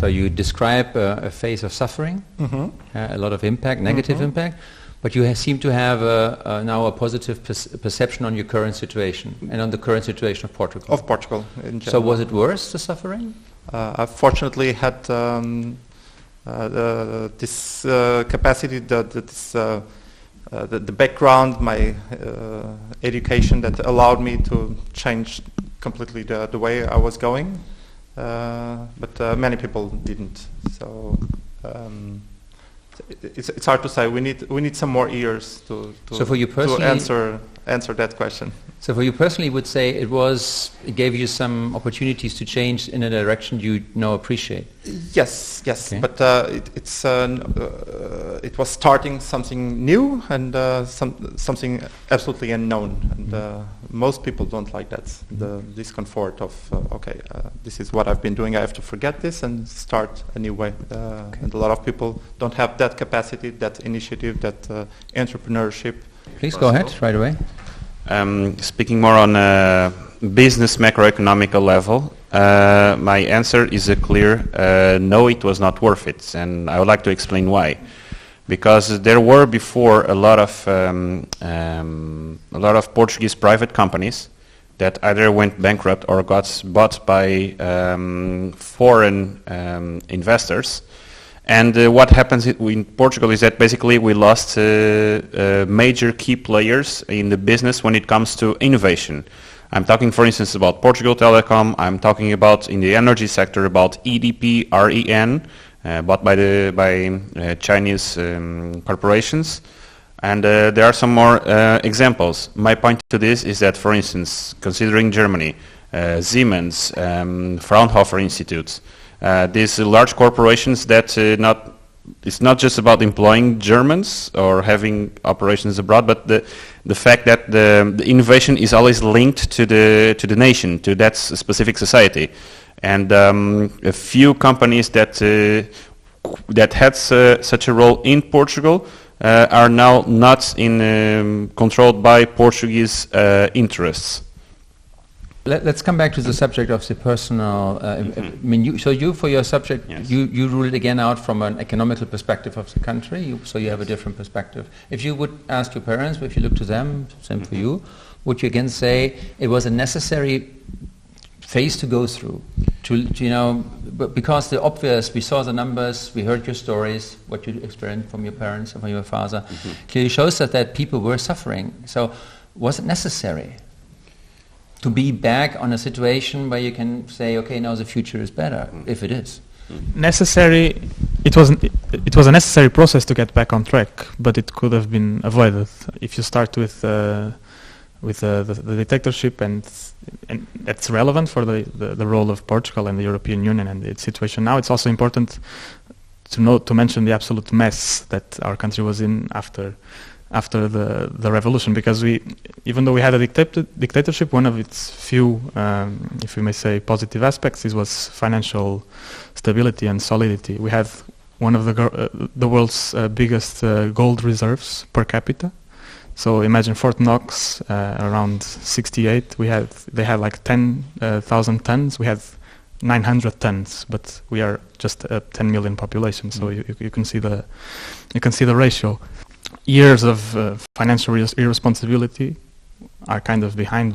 So you describe a phase of suffering, a lot of impact, negative impact, but you seem to have now a positive perception on your current situation and on the current situation of Portugal. Of Portugal in general. So was it worse, the suffering? I fortunately had this capacity, the background, my education that allowed me to change completely the way I was going, but many people didn't. So it's hard to say. We need some more years to answer that question. So for you personally, would say it gave you some opportunities to change in a direction you now appreciate? Yes. Okay. But it was starting something new and something absolutely unknown. And most people don't like that, the discomfort of, this is what I've been doing, I have to forget this and start a new way. And a lot of people don't have that capacity, that initiative, that entrepreneurship. Please go ahead, right away. Speaking more on a business macroeconomical level, my answer is a clear no, it was not worth it, and I would like to explain why. Because there were before a lot of Portuguese private companies that either went bankrupt or got bought by foreign investors. And what happens in Portugal is that basically we lost major key players in the business when it comes to innovation. I'm talking, for instance, about Portugal Telecom. I'm talking about in the energy sector about EDP, REN, bought by Chinese corporations. And there are some more examples. My point to this is that, for instance, considering Germany, Siemens, Fraunhofer Institute, these large corporations that it's not just about employing Germans or having operations abroad, but the fact that the innovation is always linked to the nation, to that specific society, and a few companies that had such a role in Portugal are now not controlled by Portuguese interests. Let's come back to the subject of the personal. For your subject, yes. you rule it again out from an economical perspective of the country. So you have a different perspective. If you would ask your parents, if you look to them, same for you, would you again say it was a necessary phase to go through? Because the obvious, we saw the numbers, we heard your stories, what you experienced from your parents or from your father, clearly shows that people were suffering. So was it necessary to be back on a situation where you can say, okay, now the future is better, if it is? Necessary. It was a necessary process to get back on track, but it could have been avoided if you start with the dictatorship, and that's relevant for the role of Portugal and the European Union and its situation now. It's also important to mention the absolute mess that our country was in after the revolution, because even though we had a dictatorship, one of its few, if we may say, positive aspects was financial stability and solidity. We had one of the world's biggest gold reserves per capita. So imagine Fort Knox around 68. They had like 10,000 tons. We had 900 tons, but we are just a 10 million population. So you can see the ratio. Years of financial irresponsibility are kind of behind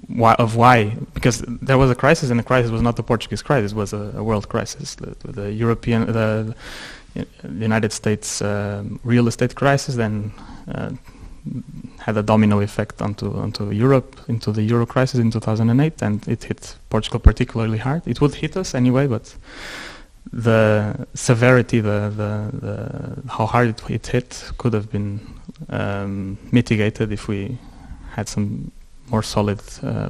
why, because there was a crisis, and the crisis was not the Portuguese crisis; it was a world crisis. The United States real estate crisis then had a domino effect onto Europe, into the Euro crisis in 2008, and it hit Portugal particularly hard. It would hit us anyway, but the severity, how hard it hit, could have been mitigated if we had some more solid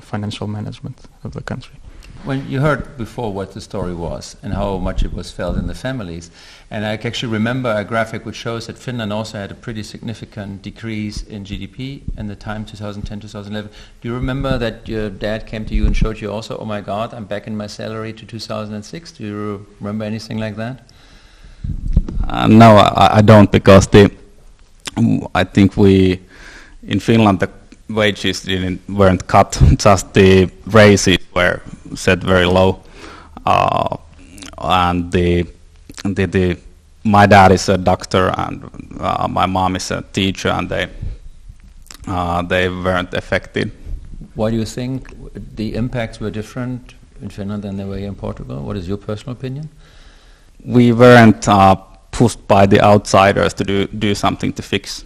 financial management of the country. When you heard before what the story was and how much it was felt in the families, and I actually remember a graphic which shows that Finland also had a pretty significant decrease in GDP in the time 2010-2011. Do you remember that your dad came to you and showed you also, oh my God, I'm back in my salary to 2006? Do you remember anything like that? No, I don't, because I think in Finland the wages weren't cut, just the raises were set very low. and my dad is a doctor, and my mom is a teacher, and they weren't affected. Why do you think the impacts were different in Finland than they were here in Portugal? What is your personal opinion? We weren't pushed by the outsiders to do something to fix